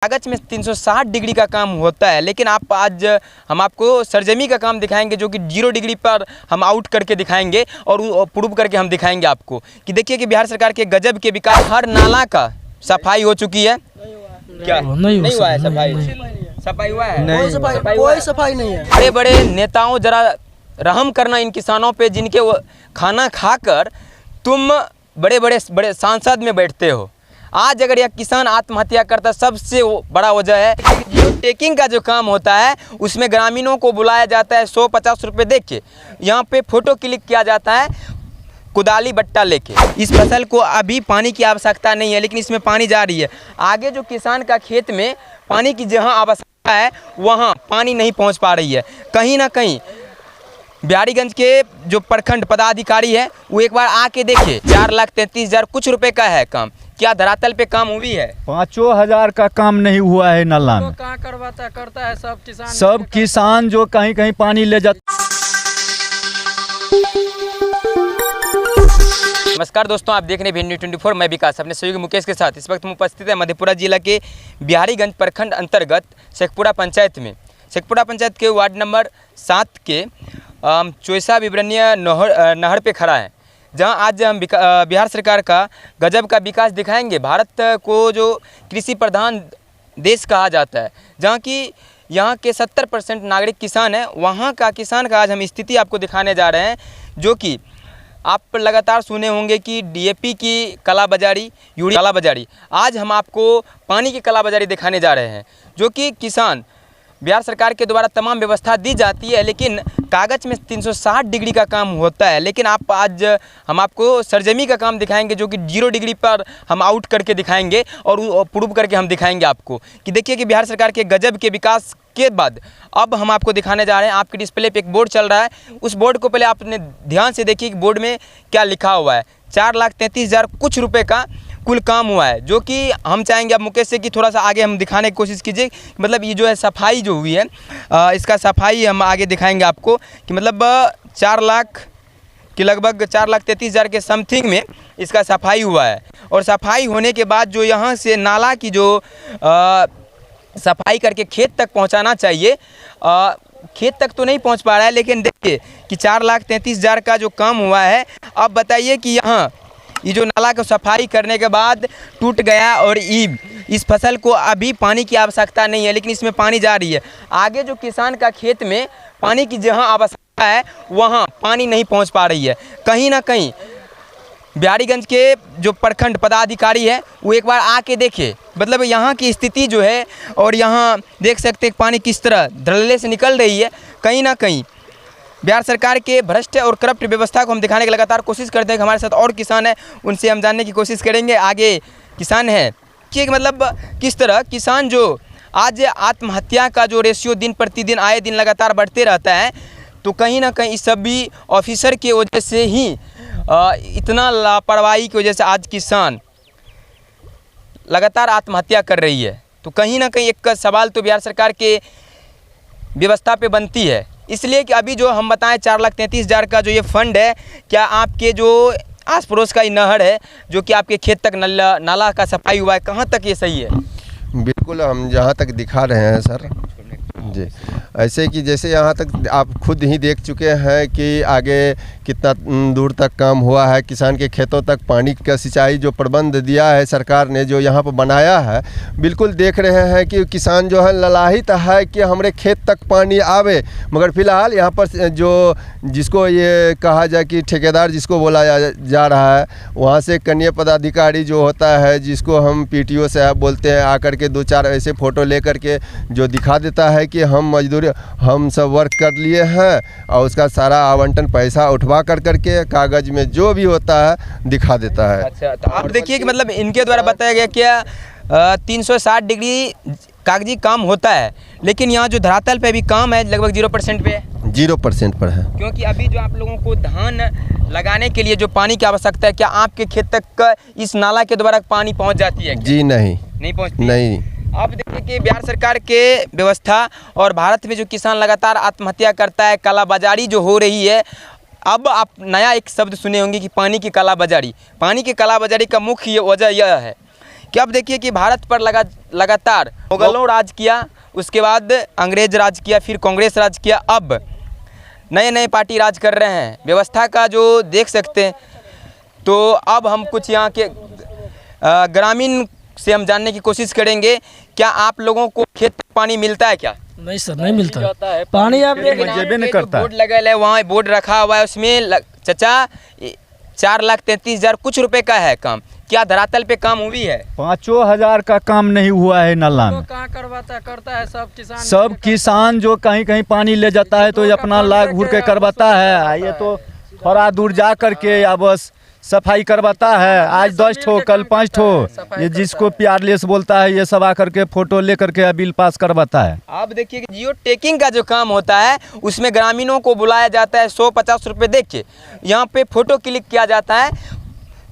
कागज में 360 डिग्री का काम होता है, लेकिन आज हम आपको सरजमी का काम दिखाएंगे जो कि 0 डिग्री पर हम आउट करके दिखाएंगे और प्रूव करके हम दिखाएंगे आपको कि देखिए कि बिहार सरकार के गजब के विकास, हर नाला का सफाई हो चुकी है। क्या नहीं हुआ है? सफाई हुआ है? कोई सफाई नहीं है। बड़े बड़े नेताओं जरा रहम करना इन किसानों पे, जिनके वो खाना खाकर तुम बड़े बड़े सांसद में बैठते हो। आज अगर यह किसान आत्महत्या करता, सबसे बड़ा वजह है जो टेकिंग का जो काम होता है उसमें ग्रामीणों को बुलाया जाता है 150 रुपये दे के, यहाँ पे फ़ोटो क्लिक किया जाता है कुदाली बट्टा लेके। इस फसल को अभी पानी की आवश्यकता नहीं है, लेकिन इसमें पानी जा रही है। आगे जो किसान का खेत में पानी की जहाँ आवश्यकता है वहाँ पानी नहीं पहुँच पा रही है। कहीं ना कहीं बिहारीगंज के जो प्रखंड पदाधिकारी है वो एक बार आके देखे। 4,33,000 कुछ रुपए का है काम, क्या धरातल पे काम हुई है? 5,000 का काम नहीं हुआ है नाला में। कहाँ करता है सब किसान जो कहीं कहीं पानी ले जाते। नमस्कार दोस्तों, आप देख रहे हैं न्यूज़ 24। मैं विकास अपने सहयोगी मुकेश के साथ इस वक्त हम उपस्थित है मधेपुरा जिला के बिहारीगंज प्रखंड अंतर्गत शेखपुरा पंचायत में। शेखपुरा पंचायत के वार्ड नंबर 7 के चोइसा विवरणीय नहर पे खड़ा है, जहां आज हम बिहार सरकार का गजब का विकास दिखाएंगे। भारत को जो कृषि प्रधान देश कहा जाता है, जहां की यहाँ के 70% नागरिक किसान हैं, वहाँ का किसान का आज हम स्थिति आपको दिखाने जा रहे हैं। जो कि आप लगातार सुने होंगे कि डीएपी की कालाबाजारी, यूरिया कालाबाजारी। आज हम आपको पानी की कालाबाजारी दिखाने जा रहे हैं, जो कि किसान बिहार सरकार के द्वारा तमाम व्यवस्था दी जाती है, लेकिन कागज़ में 360 डिग्री का काम होता है। लेकिन आज हम आपको सरजमी का काम दिखाएंगे जो कि 0 डिग्री पर हम आउट करके दिखाएंगे और प्रूव करके हम दिखाएंगे आपको कि देखिए कि बिहार सरकार के गजब के विकास के बाद अब हम आपको दिखाने जा रहे हैं। आपके डिस्प्ले पे एक बोर्ड चल रहा है, उस बोर्ड को पहले आपने ध्यान से देखिए कि बोर्ड में क्या लिखा हुआ है। 4,33,000 कुछ रुपये का कुल काम हुआ है, जो कि हम चाहेंगे अब मुकेश से कि थोड़ा सा आगे हम दिखाने की कोशिश कीजिए। मतलब ये जो है सफाई जो हुई है, इसका सफाई हम आगे दिखाएंगे आपको कि मतलब 4 लाख के लगभग 4,33,000 के समथिंग में इसका सफाई हुआ है। और सफाई होने के बाद जो यहाँ से नाला की जो सफाई करके खेत तक पहुँचाना चाहिए, खेत तक तो नहीं पहुँच पा रहा है। लेकिन देखिए कि 4,33,000 का जो काम हुआ है। अब बताइए कि यहाँ ये जो नाला को सफाई करने के बाद टूट गया और इस फसल को अभी पानी की आवश्यकता नहीं है, लेकिन इसमें पानी जा रही है। आगे जो किसान का खेत में पानी की जहां आवश्यकता है वहां पानी नहीं पहुंच पा रही है। कहीं ना कहीं बिहारीगंज के जो प्रखंड पदाधिकारी है वो एक बार आके देखे, मतलब यहाँ की स्थिति जो है। और यहाँ देख सकते हैं पानी किस तरह धड़ल्ले से निकल रही है। कहीं ना कहीं बिहार सरकार के भ्रष्ट और करप्ट व्यवस्था को हम दिखाने की लगातार कोशिश करते हैं कि हमारे साथ और किसान हैं, उनसे हम जानने की कोशिश करेंगे। आगे किसान हैं कि मतलब किस तरह किसान जो आज आत्महत्या का जो रेशियो दिन प्रतिदिन आए दिन लगातार बढ़ते रहता है, तो कहीं ना कहीं इस सभी ऑफिसर की वजह से ही इतना लापरवाही की वजह से आज किसान लगातार आत्महत्या कर रही है। तो कहीं ना कहीं एक सवाल तो बिहार सरकार के व्यवस्था पे बनती है। इसलिए कि अभी जो हम बताएं 4,33,000 का जो ये फंड है, क्या आपके जो आस पड़ोस का ये नहर है जो कि आपके खेत तक नाला का सफाई हुआ है, कहाँ तक ये सही है? बिल्कुल, हम जहाँ तक दिखा रहे हैं सर जी, ऐसे कि जैसे यहाँ तक आप खुद ही देख चुके हैं कि आगे कितना दूर तक काम हुआ है। किसान के खेतों तक पानी का सिंचाई जो प्रबंध दिया है सरकार ने, जो यहाँ पर बनाया है, बिल्कुल देख रहे हैं कि किसान जो है ललाहित है कि हमारे खेत तक पानी आवे। मगर फिलहाल यहाँ पर जो जिसको ये कहा जाए कि ठेकेदार जिसको बोला जा रहा है, वहाँ से कनीय पदाधिकारी जो होता है, जिसको हम PTO साहब बोलते हैं, आकर के 2-4 ऐसे फ़ोटो लेकर के जो दिखा देता है कि हम मजदूरी हम सब वर्क कर लिए हैं, और उसका सारा आवंटन पैसा उठवा करके कागज़ में जो भी होता है दिखा देता है। अच्छा, तो आप देखिए कि मतलब इनके द्वारा बताया गया क्या 360 डिग्री कागजी काम होता है, लेकिन यहाँ जो धरातल पे भी काम है लगभग 0% पे है। 0% पर है, क्योंकि अभी जो आप लोगों को धान लगाने के लिए जो पानी की आवश्यकता है, क्या आपके खेत तक इस नाला के द्वारा पानी पहुँच जाती है? जी नहीं पहुँचती। नहीं। आप देखिए कि बिहार सरकार के व्यवस्था और भारत में जो किसान लगातार आत्महत्या करता है, कालाबाजारी जो हो रही है। अब आप नया एक शब्द सुने होंगे कि पानी की कालाबाजारी। पानी की कालाबाजारी का मुख्य वजह यह है कि अब देखिए कि भारत पर लगातार मुगलों राज किया, उसके बाद अंग्रेज राज किया, फिर कांग्रेस राज किया, अब नए नए पार्टी राज कर रहे हैं। व्यवस्था का जो देख सकते हैं। तो अब हम कुछ यहाँ के ग्रामीण से हम जानने की कोशिश करेंगे, क्या आप लोगों को खेत में पानी मिलता है क्या? नहीं सर, नहीं मिलता है पानी। आप जेबे नहीं करता। बोर्ड लगा है, वहाँ बोर्ड रखा हुआ है, उसमें चाचा 4,33,000 कुछ रुपए का है काम। क्या धरातल पे काम हुई है? 5,000 का काम नहीं हुआ है नाला में। कहाँ करता है सब किसान जो कहीं कहीं पानी ले जाता है तो अपना लाग घूर के करवाता है। ये तो थोड़ा दूर जा करके या बस सफाई करवाता है। आज 10 ठो, कल 5 ठो। ये जिसको प्यारलेस बोलता है, ये सब आकर के फोटो ले करके बिल पास करवाता है। आप देखिए कि जियो टेकिंग का जो काम होता है उसमें ग्रामीणों को बुलाया जाता है, 100-50 रुपये दे के यहाँ पे फोटो क्लिक किया जाता है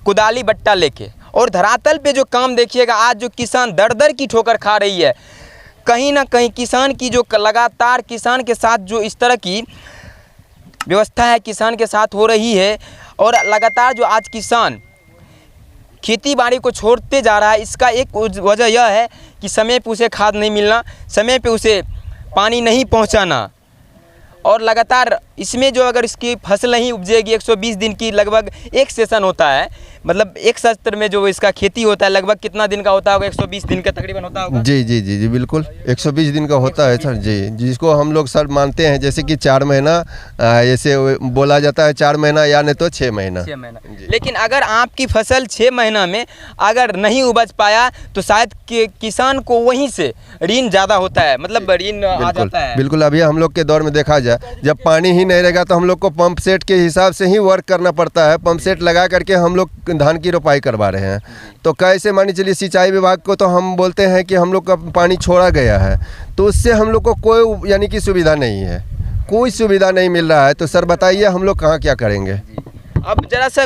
कुदाली बट्टा लेके। और धरातल पे जो काम देखिएगा, आज जो किसान दर दर की ठोकर खा रही है, कहीं ना कहीं किसान की जो लगातार किसान के साथ जो इस तरह की व्यवस्था है किसान के साथ हो रही है, और लगातार जो आज किसान खेती बाड़ी को छोड़ते जा रहा है, इसका एक वजह यह है कि समय पे उसे खाद नहीं मिलना, समय पे उसे पानी नहीं पहुंचाना। और लगातार इसमें जो अगर इसकी फसल नहीं उपजेगी, 120 दिन की लगभग एक सेशन होता है, मतलब एक सत्र में जो इसका खेती होता है लगभग कितना दिन का होता होगा? 120 दिन का तकरीबन होता होगा। जी जी जी जी बिल्कुल 120 दिन का होता है सर जी, जिसको हम लोग सर मानते हैं जैसे कि 4 महीना, ऐसे बोला जाता है 4 महीना या नहीं तो 6 महीना। 6 महीना। लेकिन अगर आपकी फसल 6 महीना में अगर नहीं उपज पाया तो शायद किसान को वहीं से ऋण ज़्यादा होता है, मतलब ऋण आ जाता है। बिल्कुल अभी हम लोग के दौर में देखा जाए, जब पानी ही नहीं रहेगा तो हम लोग को पंप सेट के हिसाब से ही वर्क करना पड़ता है। पंप सेट लगा करके हम लोग धान की रोपाई करवा रहे हैं। तो कैसे मानी चलिए सिंचाई विभाग को तो हम बोलते हैं कि हम लोग का पानी छोड़ा गया है, तो उससे हम लोग को कोई यानी कि सुविधा नहीं है, कोई सुविधा नहीं मिल रहा है। तो सर बताइए हम लोग कहाँ क्या करेंगे? अब जरा सा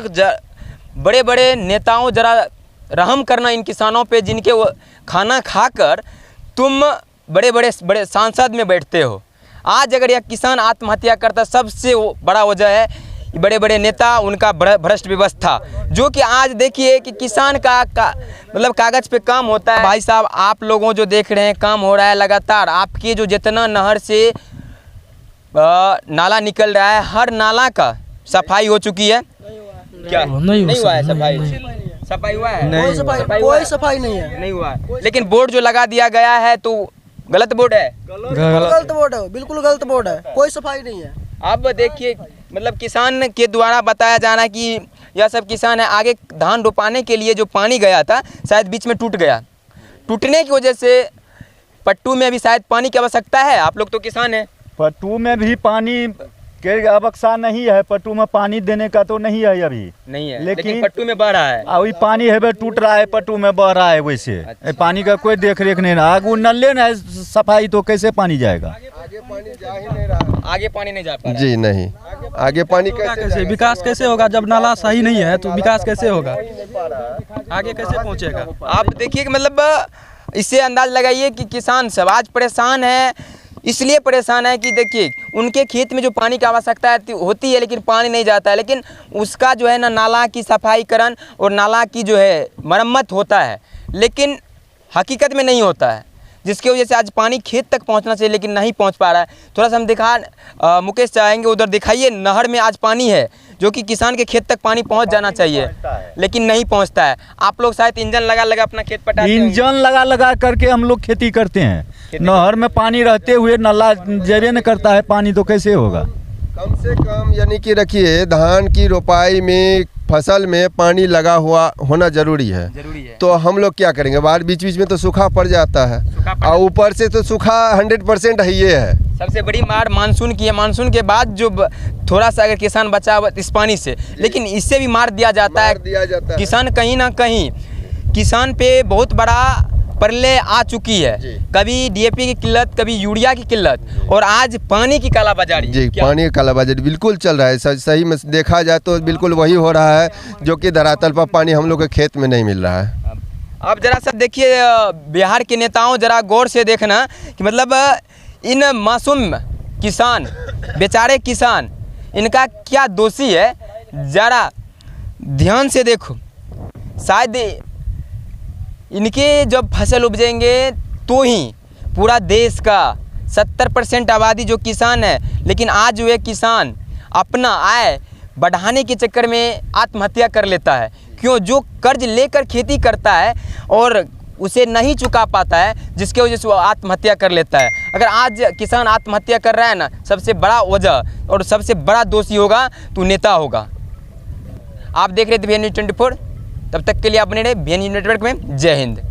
बड़े बड़े नेताओं जरा रहम करना इन किसानों पे, जिनके वो खाना खाकर तुम बड़े बड़े सांसद में बैठते हो। आज अगर यह किसान आत्महत्या करता, सबसे बड़ा वजह है बड़े बड़े नेता, उनका भ्रष्ट व्यवस्था, जो कि आज देखिए कि किसान का मतलब कागज़ पे काम होता है। भाई साहब, आप लोगों जो देख रहे हैं काम हो रहा है लगातार। आपके जो जितना नहर से नाला निकल रहा है, हर नाला का सफाई हो चुकी है क्या? नहीं हुआ है सफाई हुआ है? कोई सफाई नहीं है, नहीं हुआ है। लेकिन बोर्ड जो लगा दिया गया है तो गलत बोर्ड है, गलत बोर्ड है, बिल्कुल गलत बोर्ड है, कोई सफाई नहीं है। अब देखिए मतलब किसान के द्वारा बताया जा रहा है कि यह सब किसान है, आगे धान रोपाने के लिए जो पानी गया था शायद बीच में टूट गया, टूटने की वजह से पट्टू में भी शायद पानी की आवश्यकता है। आप लोग तो किसान हैं। पट्टू में भी पानी के आवश्यकता नहीं है, पट्टू में पानी देने का तो नहीं है अभी, नहीं है, लेकिन पट्टू में बह रहा है। अभी पानी है टूट रहा है, पट्टू में बह रहा है। वैसे अच्छा। पानी का कोई देख रेख नहीं रहा। आगे नल्ले ना सफाई तो कैसे पानी जाएगा? आगे पानी जा ही नहीं रहा। आगे पानी नहीं जा पा रहा जी नहीं, आगे पानी कैसे विकास कैसे होगा जब नाला सही नहीं है? तो विकास कैसे होगा, आगे कैसे पहुँचेगा? आप देखिए कि मतलब इससे अंदाज लगाइए कि किसान सब आज परेशान है। इसलिए परेशान है कि देखिए उनके खेत में जो पानी की आवश्यकता होती है लेकिन पानी नहीं जाता है, लेकिन उसका जो है ना नाला की सफाईकरण और नाला की जो है मरम्मत होता है, लेकिन हकीकत में नहीं होता है, जिसकी वजह से आज पानी खेत तक पहुंचना चाहिए लेकिन नहीं पहुंच पा रहा है। थोड़ा सा हम दिखा मुकेश चाहेंगे, उधर दिखाइए नहर में आज पानी है जो कि किसान के खेत तक पानी पहुंच जाना चाहिए लेकिन नहीं पहुंचता है। आप लोग शायद इंजन लगा अपना खेत पटाते हैं। इंजन लगा करके हम लोग खेती करते हैं। नहर में पानी रहते हुए नाला जेबे न करता है, पानी तो कैसे होगा? कम से कम यानी कि रखिए धान की रोपाई में फसल में पानी लगा हुआ होना जरूरी है। तो हम लोग क्या करेंगे? बाहर बीच बीच में तो सूखा पड़ जाता है और ऊपर से तो सूखा 100% है। ये है सबसे बड़ी मार मानसून की है। मानसून के बाद जो थोड़ा सा अगर किसान बचा हुआ इस पानी से, लेकिन इससे भी मार दिया जाता है। किसान कहीं ना कहीं किसान पे बहुत बड़ा प्रलय आ चुकी है। कभी डीएपी की किल्लत, कभी यूरिया की किल्लत और आज पानी की कालाबाजारी। जी पानी की कालाबाजारी बिल्कुल चल रहा है। सही में देखा जाए तो बिल्कुल वही हो रहा है जो कि धरातल पर पानी हम लोग के खेत में नहीं मिल रहा है। अब जरा सा देखिए बिहार के नेताओं, जरा गौर से देखना कि मतलब इन मासूम किसान, बेचारे किसान, इनका क्या दोषी है, ज़रा ध्यान से देखो। शायद इनके जब फसल उपजेंगे तो ही पूरा देश का 70% आबादी जो किसान है, लेकिन आज वे किसान अपना आय बढ़ाने के चक्कर में आत्महत्या कर लेता है। क्यों? जो कर्ज लेकर खेती करता है और उसे नहीं चुका पाता है, जिसके वजह से वो आत्महत्या कर लेता है। अगर आज किसान आत्महत्या कर रहा है ना, सबसे बड़ा वजह और सबसे बड़ा दोषी होगा तो नेता होगा। आप देख रहे थे VN News 24, तब तक के लिए आप बने रहे VN News नेटवर्क में। जय हिंद।